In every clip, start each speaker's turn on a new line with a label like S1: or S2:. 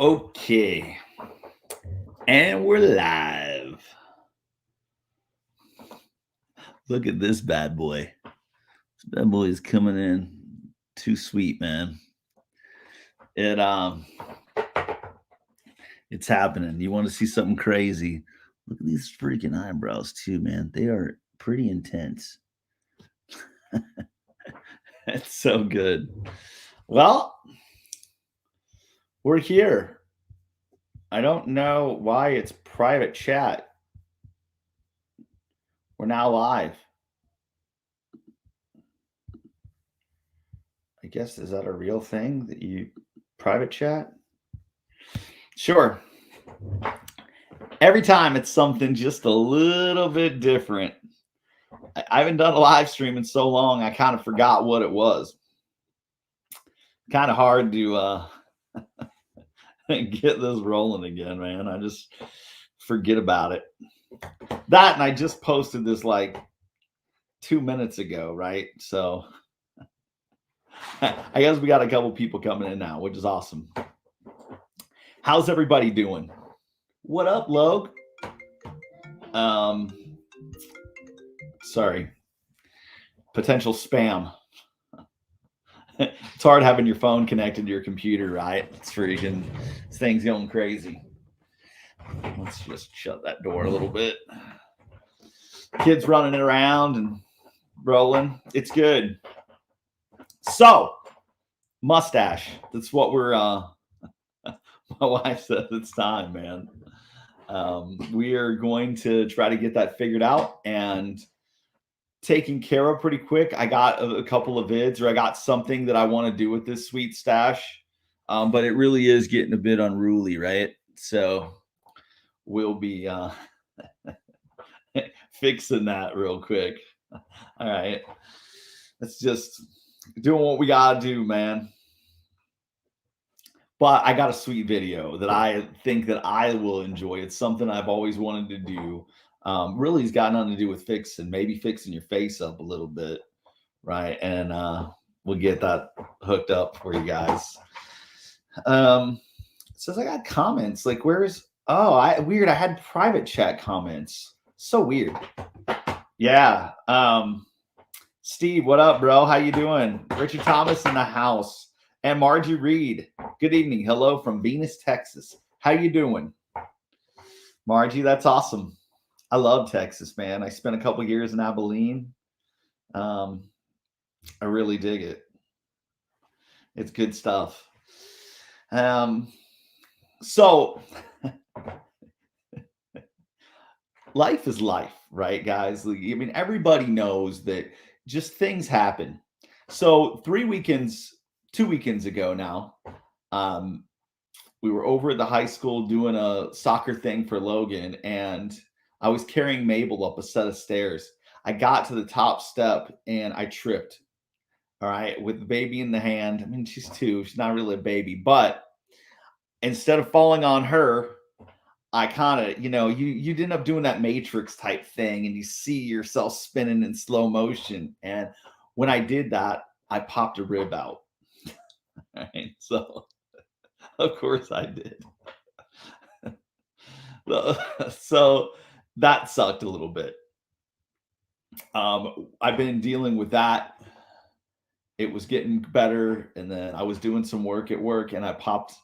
S1: Okay. And we're live. Look at this bad boy. This bad boy is coming in too sweet, man. It it's happening. You want to see something crazy? Look at these freaking eyebrows too, man. They are pretty intense. It's so good. Well, we're here. I don't know why it's private chat. We're now live. I guess, is that a real thing that you private chat? Sure. Every time it's something just a little bit different. I haven't done a live stream in so long, I kind of forgot what it was. Kind of hard to get this rolling again, man. I just forget about it. That, and I just posted this like 2 minutes ago, right? So I guess we got a couple people coming in now, which is awesome. How's everybody doing? What up, Log? Sorry. Potential spam. It's hard having your phone connected to your computer, right? It's freaking, this thing's going crazy. Let's just shut that door a little bit. Kids running around and rolling. It's good. So, mustache. That's what we're, my wife said it's time, man. We are going to try to get that figured out and taken care of pretty quick. I got a couple of vids, or I got something that I want to do with this sweet stash. But it really is getting a bit unruly, right? So we'll be fixing that real quick. All right. Let's just doing what we gotta do, man. But I got a sweet video that I think that I will enjoy. It's something I've always wanted to do. Really has got nothing to do with fixing, maybe fixing your face up a little bit, right? And we'll get that hooked up for you guys. It says I got comments. Like, where's weird. I had private chat comments. So weird. Yeah. Steve, what up, bro? How you doing? Richard Thomas in the house. And Margie Reed. Good evening. Hello from Venus, Texas. How you doing? Margie, that's awesome. I love Texas, man. I spent a couple years in Abilene. I really dig it. It's good stuff. So life is life, right, guys? I mean, everybody knows that just things happen. So 2 weekends ago now, we were over at the high school doing a soccer thing for Logan, and I was carrying Mabel up a set of stairs. I got to the top step and I tripped. All right, with the baby in the hand. I mean, she's 2, she's not really a baby, but instead of falling on her, I kind of, you end up doing that Matrix type thing and you see yourself spinning in slow motion. And when I did that, I popped a rib out. Right? So, of course I did. So that sucked a little bit. I've been dealing with that. It was getting better. And then I was doing some work at work and I popped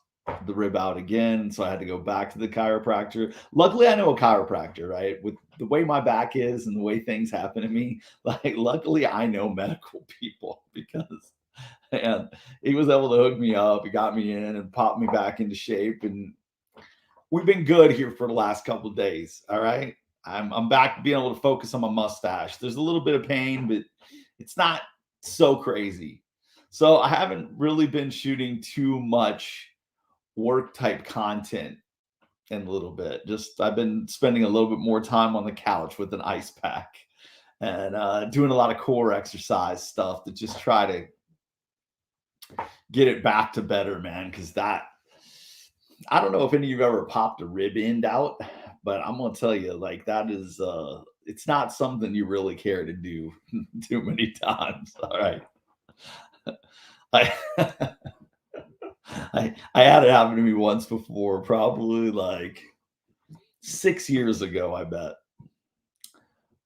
S1: the rib out again. So I had to go back to the chiropractor. Luckily, I know a chiropractor, right? With the way my back is and the way things happen to me, like, luckily I know medical people because, and he was able to hook me up. He got me in and popped me back into shape. And we've been good here for the last couple of days. All right. I'm back to being able to focus on my mustache. There's a little bit of pain, but it's not so crazy. So I haven't really been shooting too much work type content in a little bit. Just I've been spending a little bit more time on the couch with an ice pack and doing a lot of core exercise stuff to just try to get it back to better, man. Because that, I don't know if any of you have ever popped a rib end out, but I'm gonna tell you, like, that is it's not something you really care to do too many times. All right. I I had it happen to me once before, probably like 6 years ago, I bet.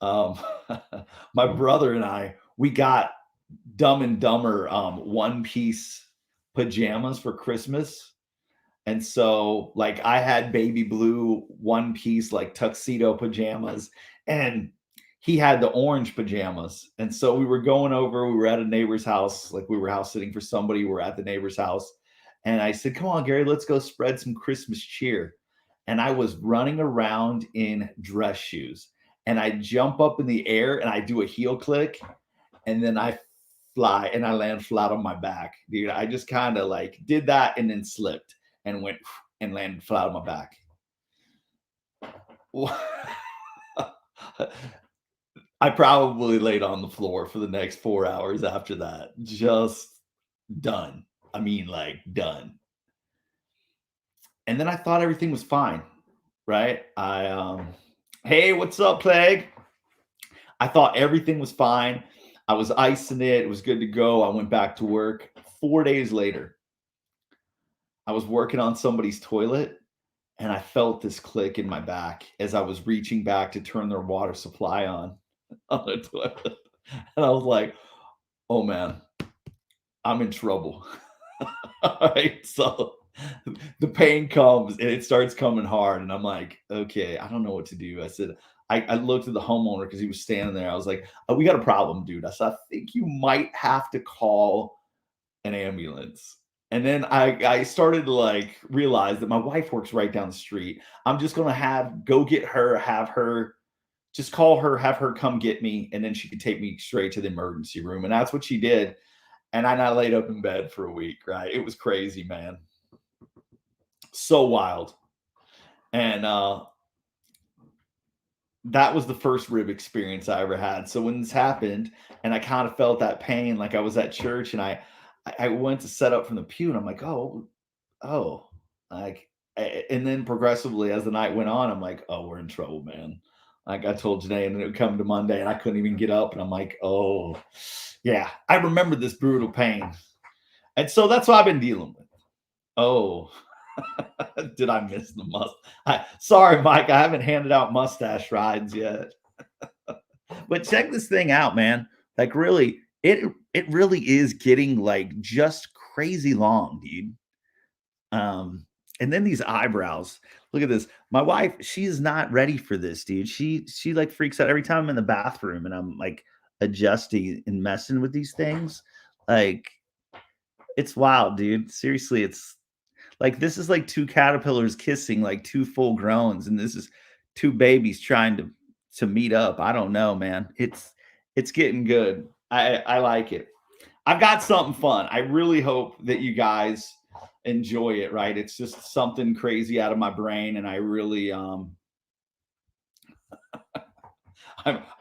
S1: Um, my brother and I, we got Dumb and Dumber one piece pajamas for Christmas. And so, like, I had baby blue one piece, like tuxedo pajamas, and he had the orange pajamas. And so we were going over, we were at a neighbor's house, like we were house sitting for somebody, we were at the neighbor's house. And I said, "Come on, Gary, let's go spread some Christmas cheer." And I was running around in dress shoes. And I jump up in the air and I do a heel click, and then I fly and I land flat on my back, dude. I just kind of like did that and then slipped and went and landed flat on my back. I probably laid on the floor for the next 4 hours after that. Just done. I mean, like done. And then I thought everything was fine, right? Hey, what's up, Plague? I thought everything was fine. I was icing it. It was good to go. I went back to work. 4 days later, I was working on somebody's toilet and I felt this click in my back as I was reaching back to turn their water supply on the toilet. And I was like, oh man, I'm in trouble. All right. So the pain comes and it starts coming hard. And I'm like, okay, I don't know what to do. I said, I looked at the homeowner because he was standing there. I was like, oh, we got a problem, dude. I said, I think you might have to call an ambulance. And then I started to like realize that my wife works right down the street. I'm just gonna have go get her, have her just call her, have her come get me, and then she could take me straight to the emergency room. And that's what she did. And I laid up in bed for a week, right? It was crazy, man. So wild. And that was the first rib experience I ever had. So when this happened and I kind of felt that pain, like I was at church and I went to set up from the pew and I'm like, oh, like, and then progressively as the night went on, I'm like, oh, we're in trouble, man. Like I told Janae, and then it would come to Monday and I couldn't even get up. And I'm like, oh, yeah, I remember this brutal pain. And so that's what I've been dealing with. Oh, did I miss the sorry, Mike, I haven't handed out mustache rides yet. But check this thing out, man. Like really, it really is getting like just crazy long, dude. And then these eyebrows. Look at this. My wife, she is not ready for this, dude. She like freaks out every time I'm in the bathroom and I'm like adjusting and messing with these things. Like it's wild, dude. Seriously, it's like this is like two caterpillars kissing, like two full growns, and this is two babies trying to meet up. I don't know, man. It's getting good. I like it. I've got something fun. I really hope that you guys enjoy it, right? It's just something crazy out of my brain, and I really I'm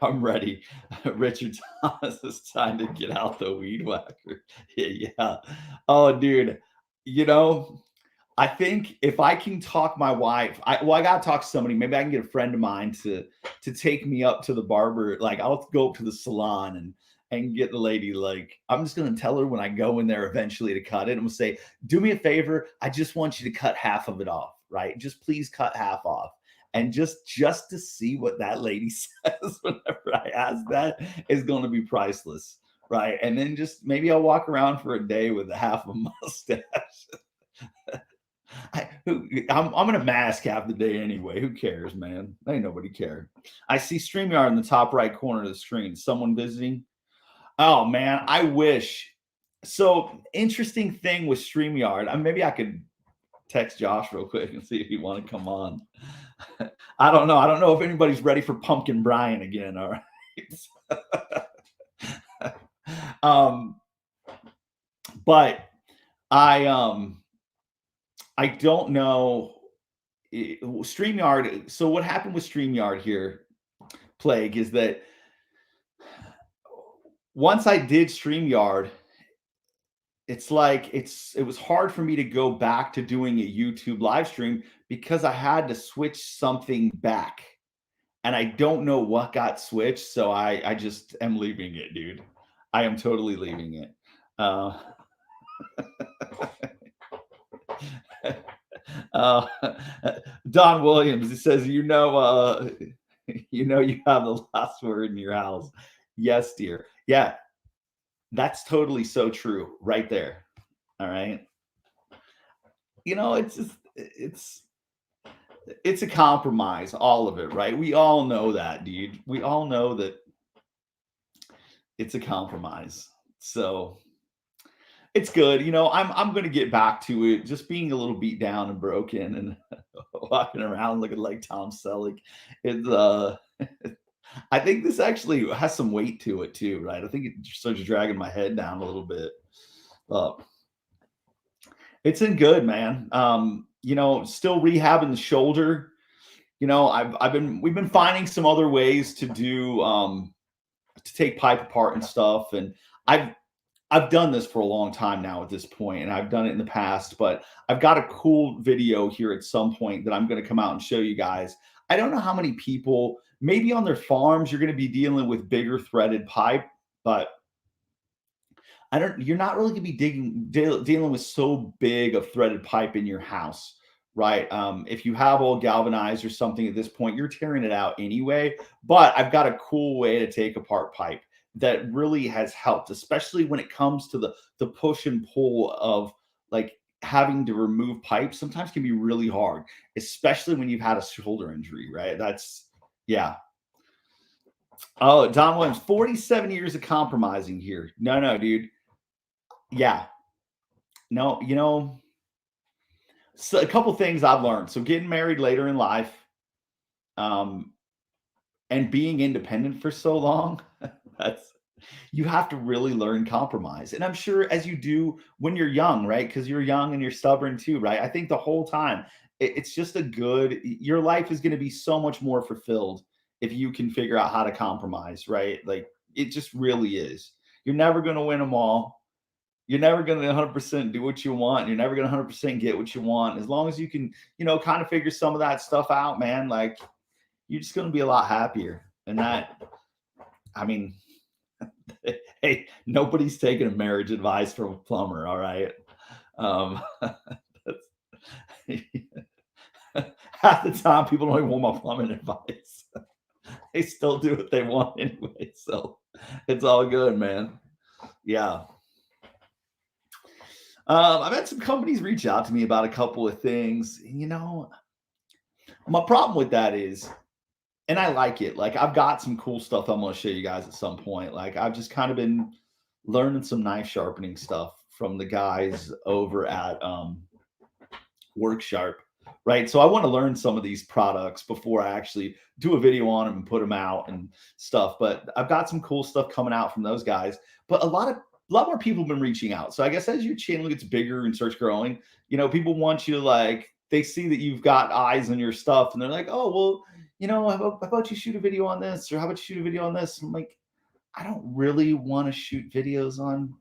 S1: ready. Richard Thomas is trying to get out the weed whacker. Yeah. Oh, dude. You know, I think if I can talk my wife, I gotta talk to somebody. Maybe I can get a friend of mine to take me up to the barber. Like I'll go up to the salon and get the lady. Like I'm just gonna tell her when I go in there eventually to cut it. I'm gonna say, do me a favor. I just want you to cut half of it off, right? Just please cut half off. And just to see what that lady says whenever I ask that is going to be priceless, right? And then just maybe I'll walk around for a day with a half a mustache. I'm in a mask half the day anyway. Who cares, man? Ain't nobody care. I see StreamYard in the top right corner of the screen. Someone visiting. Oh man, I wish. So interesting thing with StreamYard. Maybe I could text Josh real quick and see if he want to come on. I don't know. I don't know if anybody's ready for Pumpkin Brian again. All right. But I don't know. StreamYard. So what happened with StreamYard here, Plague, is that once I did StreamYard, it's like it was hard for me to go back to doing a YouTube live stream because I had to switch something back. And I don't know what got switched, so I just am leaving it, dude. I am totally leaving it. uh, Don Williams, he says, you know, you have the last word in your house. Yes, dear. Yeah, that's totally so true right there. All right. You know, it's a compromise, all of it, right? We all know that, dude. We all know that it's a compromise. So it's good. You know, I'm gonna get back to it. Just being a little beat down and broken and walking around looking like Tom Selleck. It's I think this actually has some weight to it too, right? I think it starts dragging my head down a little bit. Uh, it's in good, man. You know, still rehabbing the shoulder. You know, we've been finding some other ways to do to take pipe apart and stuff. And I've I've done this for a long time now at this point, and I've done it in the past, but I've got a cool video here at some point that I'm going to come out and show you guys. I don't know how many people, maybe on their farms, you're going to be dealing with bigger threaded pipe, but I don't. You're not really going to be dealing with so big of threaded pipe in your house, right? If you have all galvanized or something at this point, you're tearing it out anyway. But I've got a cool way to take apart pipe that really has helped, especially when it comes to the push and pull of like having to remove pipe. Sometimes can be really hard, especially when you've had a shoulder injury, right? That's yeah. Oh, Don Williams, 47 years of compromising here. No, no, dude. Yeah, no, you know, so a couple things I've learned. So getting married later in life, um, and being independent for so long, that's you have to really learn compromise. And I'm sure as you do when you're young, right? Because you're young and you're stubborn too, right? I think the whole time it's just a good your life is going to be so much more fulfilled if you can figure out how to compromise, right? Like it just really is. You're never going to win them all. You're never going to 100% do what you want. You're never going to 100% get what you want. As long as you can, you know, kind of figure some of that stuff out, man, like you're just going to be a lot happier. And that, I mean, hey, nobody's taking a marriage advice from a plumber, all right? Um, half the time, people don't even want my plumbing advice. They still do what they want anyway. So it's all good, man. Yeah. I've had some companies reach out to me about a couple of things. You know, my problem with that is, and I like it. Like I've got some cool stuff I'm going to show you guys at some point. Like I've just kind of been learning some knife sharpening stuff from the guys over at Work Sharp, right? So I want to learn some of these products before I actually do a video on them and put them out and stuff. But I've got some cool stuff coming out from those guys. But a lot more people have been reaching out. So I guess as your channel gets bigger and starts growing, you know, people want you to like they see that you've got eyes on your stuff and they're like, oh well, you know, how about you shoot a video on this or how about you shoot a video on this? I'm like, I don't really want to shoot videos on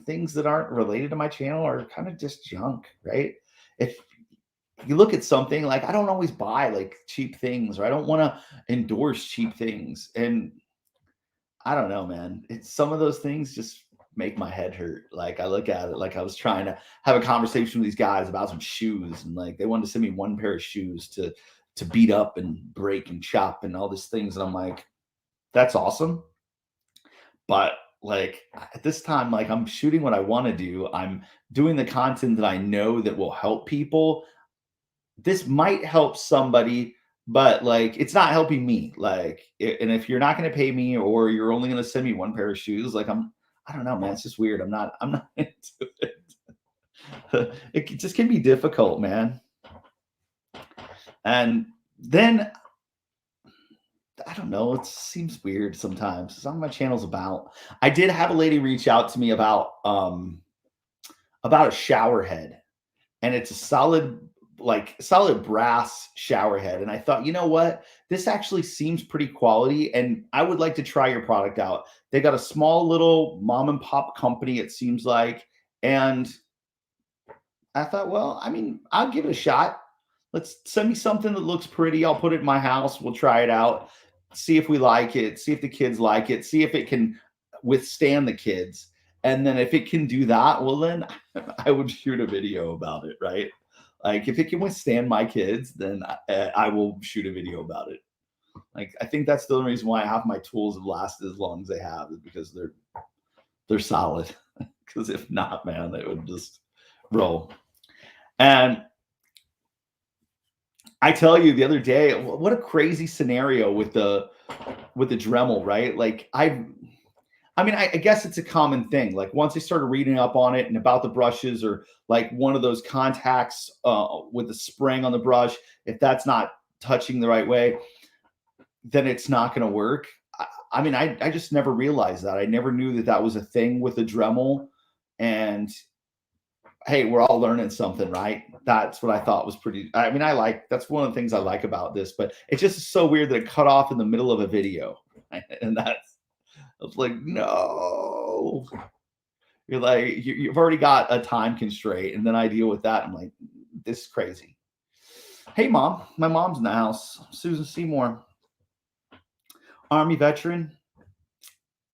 S1: things that aren't related to my channel or kind of just junk, right? If you look at something like I don't always buy like cheap things or I don't want to endorse cheap things. And I don't know, man. It's some of those things just make my head hurt. Like I look at it like I was trying to have a conversation with these guys about some shoes and like they wanted to send me one pair of shoes to beat up and break and chop and all these things. And I'm like, that's awesome. But like at this time, like I'm shooting what I want to do. I'm doing the content that I know that will help people. This might help somebody, but like it's not helping me. Like, and if you're not going to pay me or you're only going to send me one pair of shoes, like I don't know, man. It's just weird. I'm not into it. It just can be difficult, man. And then I don't know. It seems weird sometimes. It's not what my channel's about. I did have a lady reach out to me about a shower head, and it's a solid brass shower head. And I thought, you know what? This actually seems pretty quality, and I would like to try your product out. They got a small little mom and pop company, it seems like, and I thought, well, I mean, I'll give it a shot. Let's send me something that looks pretty. I'll put it in my house. We'll try it out. See if we like it. See if the kids like it. See if it can withstand the kids. And then if it can do that, well, then I would shoot a video about it, right? Like if it can withstand my kids, then I will shoot a video about it. Like I think that's the only reason why half my tools have lasted as long as they have, is because they're solid. Because if not, man, they would just roll. And I tell you, the other day, what a crazy scenario with the Dremel, right? Like I mean, I guess it's a common thing. Like once I started reading up on it and about the brushes, or like one of those contacts with the spring on the brush, if that's not touching the right way, then it's not going to work. I mean, I just never realized that. I never knew that that was a thing with the Dremel. And hey, we're all learning something, right? That's what I thought was pretty. I mean, that's one of the things I like about this, but it's just so weird that it cut off in the middle of a video. And that's, I was like, no. You're like, you've already got a time constraint, and then I deal with that. I'm like, this is crazy. Hey, mom. My mom's in the house. Susan Seymour, Army veteran,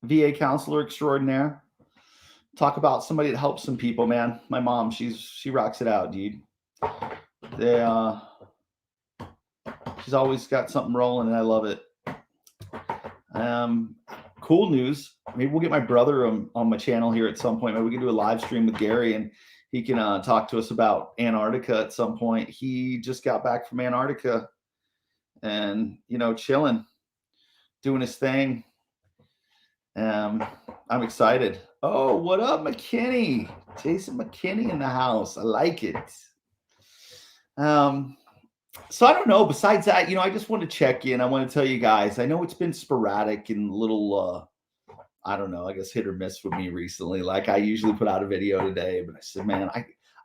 S1: VA counselor extraordinaire. Talk about somebody that helps some people, man. My mom, she rocks it out, dude. They, she's always got something rolling, and I love it. Cool news. Maybe we'll get my brother on my channel here at some point. Maybe we can do a live stream with Gary, and he can talk to us about Antarctica at some point. He just got back from Antarctica, and chilling, doing his thing. I'm excited. Oh, what up, McKinney? Jason McKinney in the house. I like it. So I don't know. Besides that, I just want to check in. I want to tell you guys, I know it's been sporadic and little, I don't know, I guess hit or miss with me recently. Like I usually put out a video today, but I said, man,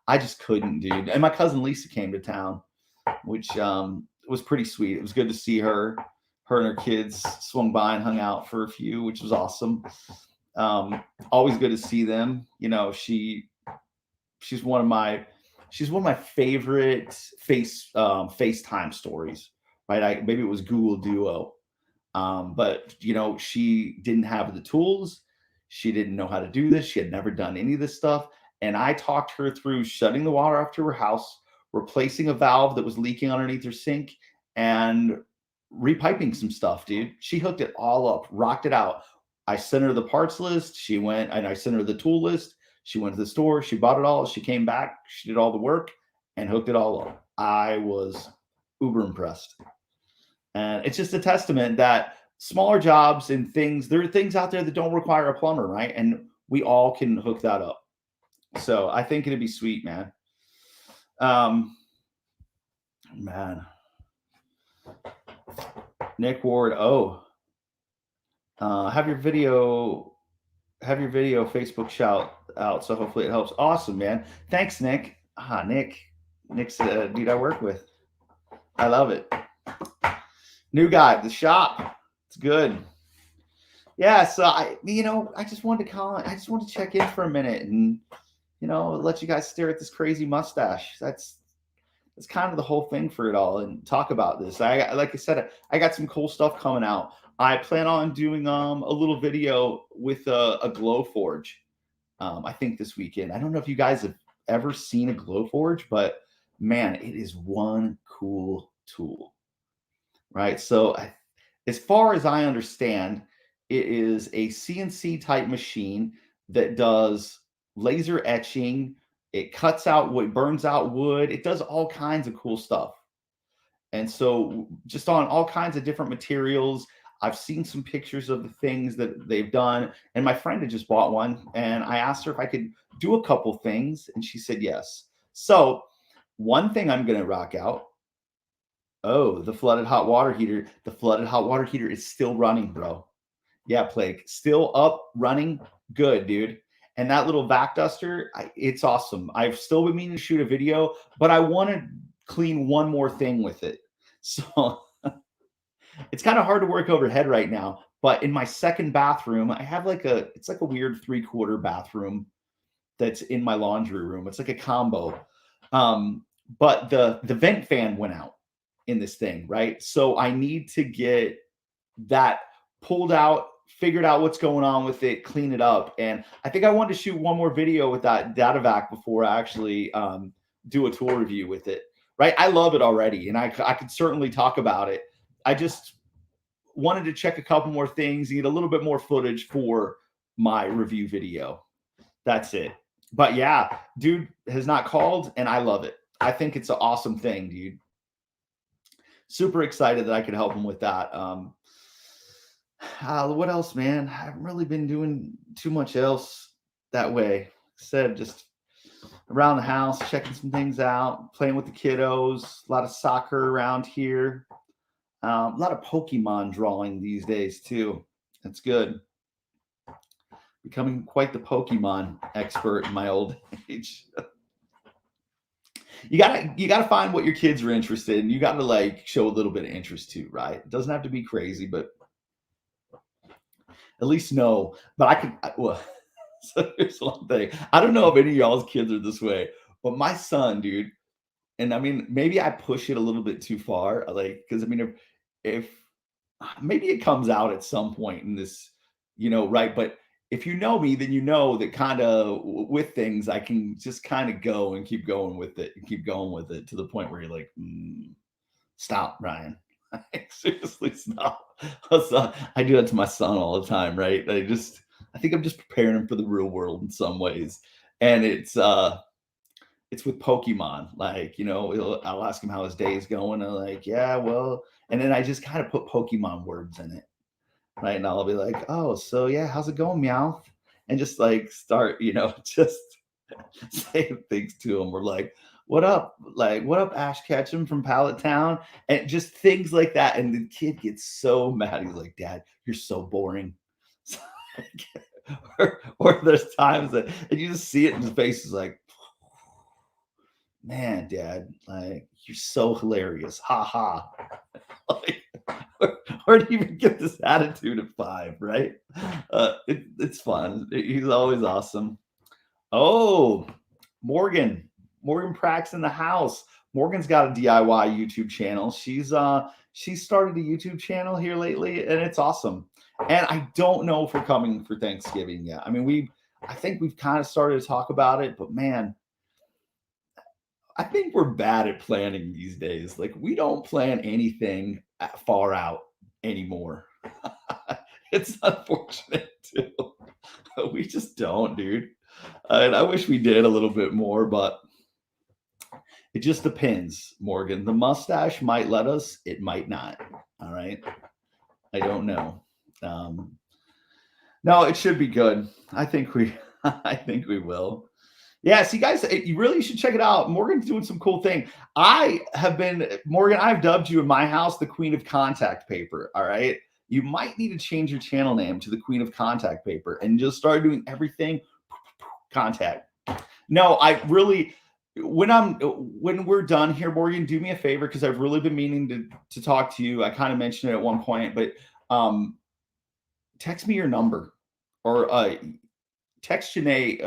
S1: I just couldn't, dude. And my cousin Lisa came to town, which was pretty sweet. It was good to see her. Her and her kids swung by and hung out for a few, which was awesome. Always good to see them. She's one of my favorite FaceTime stories, right? Maybe it was Google Duo. But she didn't have the tools. She didn't know how to do this. She had never done any of this stuff. And I talked her through shutting the water off to her house, replacing a valve that was leaking underneath her sink, and repiping some stuff, dude. She hooked it all up, rocked it out. I sent her the parts list. She went, and I sent her the tool list. She went to the store. She bought it all. She came back. She did all the work and hooked it all up. I was uber impressed. And it's just a testament that smaller jobs and things, there are things out there that don't require a plumber, right? And we all can hook that up. So I think it'd be sweet, man. Man. Nick Ward, have your video Facebook shout out, so hopefully it helps. Awesome, man. Thanks, Nick. Nick's a dude I work with. I love it. New guy at the shop. It's good. Yeah, so I just wanted to call. I just wanted to check in for a minute and let you guys stare at this crazy mustache. That's kind of the whole thing for it all, and talk about this. Like I said, I got some cool stuff coming out. I plan on doing a little video with a glow forge. I think this weekend. I don't know if you guys have ever seen a glow forge, but man, it is one cool tool, right? So as far as I understand, it is a CNC type machine that does laser etching. It cuts out wood, burns out wood. It does all kinds of cool stuff. And so just on all kinds of different materials, I've seen some pictures of the things that they've done. And my friend had just bought one, and I asked her if I could do a couple things, and she said yes. So one thing I'm going to rock out. Oh, the flooded hot water heater. The flooded hot water heater is still running, bro. Yeah, Plague. Still up, running. Good, dude. And that little vac duster, it's awesome. I've still been meaning to shoot a video, but I want to clean one more thing with it. So it's kind of hard to work overhead right now. But in my second bathroom, I have it's like a weird 3/4 bathroom that's in my laundry room. It's like a combo. But the vent fan went out in this thing, right? So I need to get that pulled out, figured out what's going on with it, clean it up. And I think I wanted to shoot one more video with that data vac before I actually do a tool review with it. Right? I love it already, and I could certainly talk about it. I just wanted to check a couple more things and get a little bit more footage for my review video. That's it. But yeah, dude has not called, and I love it. I think it's an awesome thing, dude. Super excited that I could help him with that. What else, man? I haven't really been doing too much else that way. Like I said, just around the house, checking some things out, playing with the kiddos, a lot of soccer around here, a lot of Pokemon drawing these days too. That's good. Becoming quite the Pokemon expert in my old age. You gotta find what your kids are interested in. You gotta like show a little bit of interest too, right? It doesn't have to be crazy, but at least know. But well, so here's one thing. I don't know if any of y'all's kids are this way, but my son, dude, and I mean, maybe I push it a little bit too far, like, because I mean, if maybe it comes out at some point in this, right? But if you know me, then you know that kind of with things, I can just kind of go and keep going with it and keep going with it to the point where you're like, stop, Ryan. Seriously, stop. I do that to my son all the time, right? I think I'm just preparing him for the real world in some ways. And it's with Pokemon. Like, I'll ask him how his day is going. And like, yeah, well, and then I just kind of put Pokemon words in it. Right. And I'll be like, oh, so yeah, how's it going, Meowth? And just like start, just saying things to him. We're like, what up? Like, what up, Ash Ketchum from Pallet Town? And just things like that. And the kid gets so mad. He's like, Dad, you're so boring. or there's times that and you just see it in his face. Is like, man, Dad, like you're so hilarious. Ha ha. Like, where do you even get this attitude at 5, right? It's fun. He's always awesome. Oh, Morgan Prax in the house. Morgan's got a DIY YouTube channel. She's started a YouTube channel here lately, and it's awesome. And I don't know if we're coming for Thanksgiving yet. I mean, I think we've kind of started to talk about it, but man, I think we're bad at planning these days. Like we don't plan anything far out anymore. It's unfortunate too. We just don't, dude. And I wish we did a little bit more, but it just depends, Morgan. The mustache might let us, it might not. All right. I don't know. No, it should be good. I think we will. Yeah, see, guys, you really should check it out. Morgan's doing some cool thing. Morgan, I've dubbed you in my house the Queen of Contact Paper. All right. You might need to change your channel name to the Queen of Contact Paper and just start doing everything contact. No, I really, when we're done here, Morgan, do me a favor because I've really been meaning to talk to you. I kind of mentioned it at one point, but text me your number or text Janae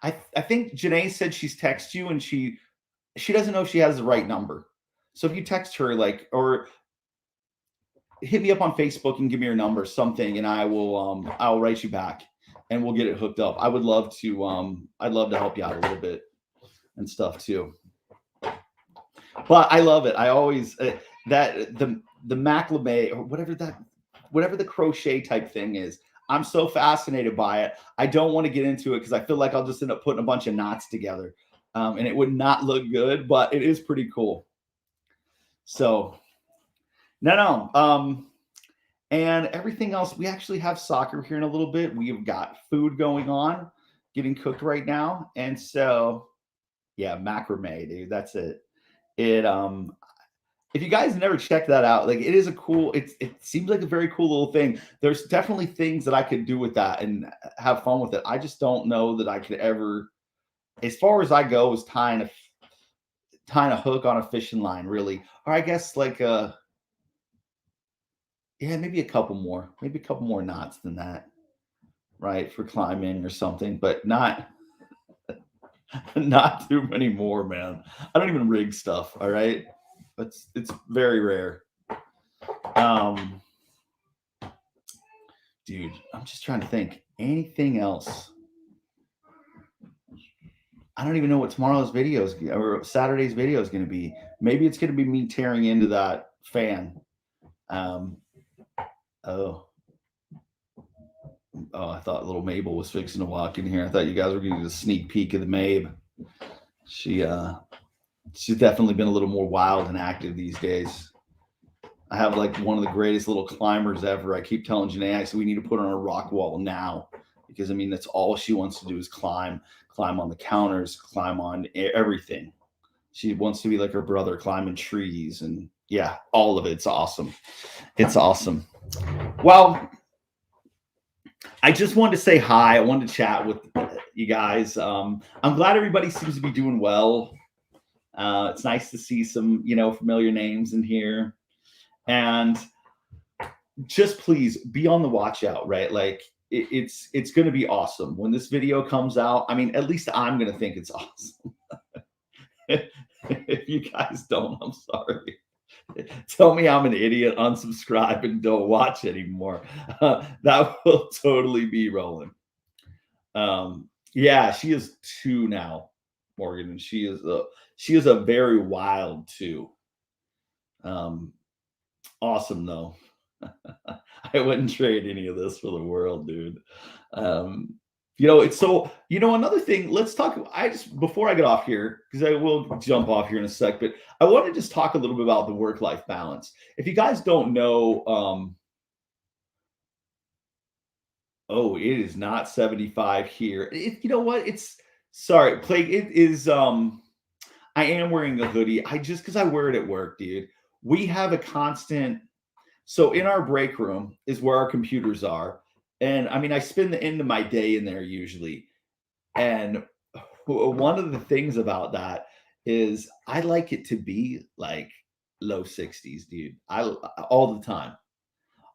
S1: I think Janae said she's texted you and she doesn't know if she has the right number. So if you text her or hit me up on Facebook and give me your number, something, and I'll write you back and we'll get it hooked up. I'd love to help you out a little bit and stuff too. But I love it. I always that the macrame or whatever the crochet type thing is. I'm so fascinated by it. I don't want to get into it because I feel like I'll just end up putting a bunch of knots together, and it would not look good. But it is pretty cool. So, no. And everything else, we actually have soccer here in a little bit. We've got food going on, getting cooked right now, and so yeah, macrame, dude. That's it. If you guys never checked that out, like it is it seems like a very cool little thing. There's definitely things that I could do with that and have fun with it. I just don't know that I could ever, as far as I go, is tying a hook on a fishing line, really. Or I guess maybe a couple more knots than that, right? For climbing or something, but not too many more, man. I don't even rig stuff. All right. It's very rare. dude, I'm just trying to think. Anything else? I don't even know what tomorrow's video is or Saturday's video is going to be. Maybe it's going to be me tearing into that fan. Um, oh, I thought little Mabel was fixing to walk in here. I thought you guys were getting a sneak peek of the Mabe. She she's definitely been a little more wild and active these days. I have like one of the greatest little climbers ever. I keep telling Janae, I said we need to put her on a rock wall now because I mean that's all she wants to do is climb on the counters, climb on everything. She wants to be like her brother, climbing trees, and yeah, all of it's awesome. It's awesome. Well, I just wanted to say hi. I wanted to chat with you guys. I'm glad everybody seems to be doing well. It's nice to see some, familiar names in here. And just please be on the watch out, right? Like it's going to be awesome when this video comes out. I mean, at least I'm going to think it's awesome. If you guys don't, I'm sorry. Tell me I'm an idiot, unsubscribe, and don't watch anymore. That will totally be rolling. Yeah, she is 2 now, Morgan, and she is a very wild 2. Awesome though. I wouldn't trade any of this for the world, dude. It's so, another thing, let's talk. Before I get off here, because I will jump off here in a sec, but I want to just talk a little bit about the work-life balance. If you guys don't know, it is not 75 here. You know what? Sorry, Plague, it is, I am wearing a hoodie. Because I wear it at work, dude. We have a constant, so in our break room is where our computers are. And I mean, I spend the end of my day in there usually. And one of the things about that is I like it to be like low 60s, dude. All the time.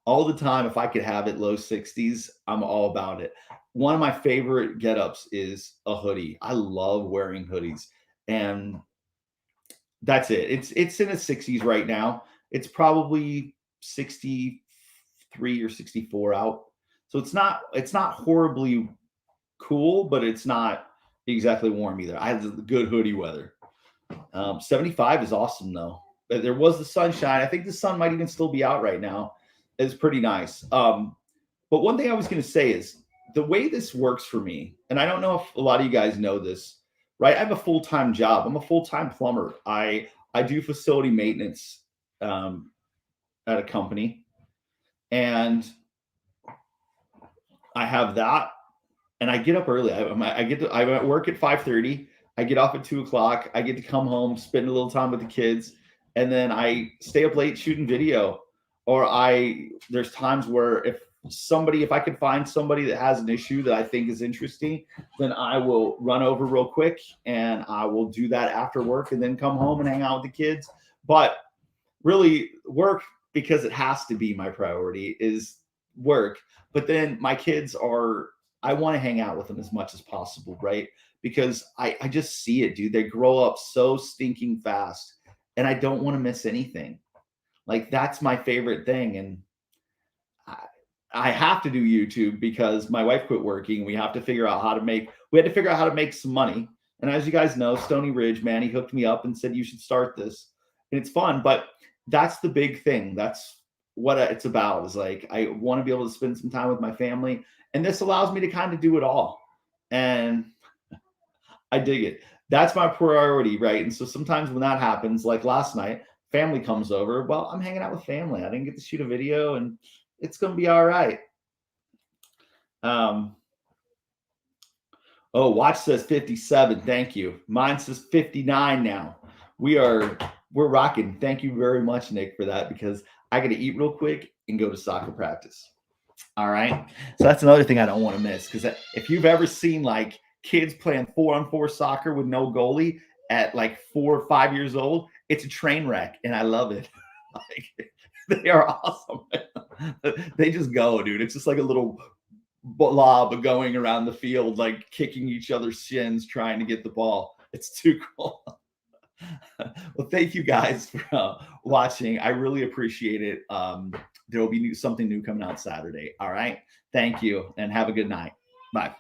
S1: All the time, if I could have it low 60s, I'm all about it. One of my favorite get-ups is a hoodie. I love wearing hoodies. And that's it. It's in the 60s right now. It's probably 63 or 64 out. So it's not horribly cool, but it's not exactly warm either. I have good hoodie weather. 75 is awesome though. There was the sunshine. I think the sun might even still be out right now. It's pretty nice. But one thing I was going to say is the way this works for me, and I don't know if a lot of you guys know this, right? I have a full-time job. I'm a full-time plumber. I do facility maintenance at a company, and I have that. And I get up early. I'm at work at 5:30. I get off at 2 o'clock. I get to come home, spend a little time with the kids, and then I stay up late shooting video. Or there's times where if I can find somebody that has an issue that I think is interesting, then I will run over real quick and I will do that after work and then come home and hang out with the kids. But really work, because it has to be my priority, is work. But then my kids I want to hang out with them as much as possible, right? Because I just see it, dude. They grow up so stinking fast and I don't want to miss anything. Like that's my favorite thing. And I have to do YouTube because my wife quit working. We had to figure out how to make some money. And as you guys know, Stony Ridge, man, he hooked me up and said, you should start this. And it's fun, but that's the big thing. That's what it's about, is like, I want to be able to spend some time with my family. And this allows me to kind of do it all. And I dig it. That's my priority, right? And so sometimes when that happens, like last night, family comes over. Well, I'm hanging out with family. I didn't get to shoot a video, and it's going to be all right. Watch says 57. Thank you. Mine says 59 now. We're rocking. Thank you very much, Nick, for that, because I got to eat real quick and go to soccer practice. All right. So that's another thing I don't want to miss, because if you've ever seen like kids playing 4-on-4 soccer with no goalie at like 4 or 5 years old, it's a train wreck, and I love it. Like, they are awesome. They just go, dude. It's just like a little blob going around the field, like kicking each other's shins, trying to get the ball. It's too cool. Well, thank you guys for watching. I really appreciate it. There will be something new coming out Saturday. All right. Thank you and have a good night. Bye.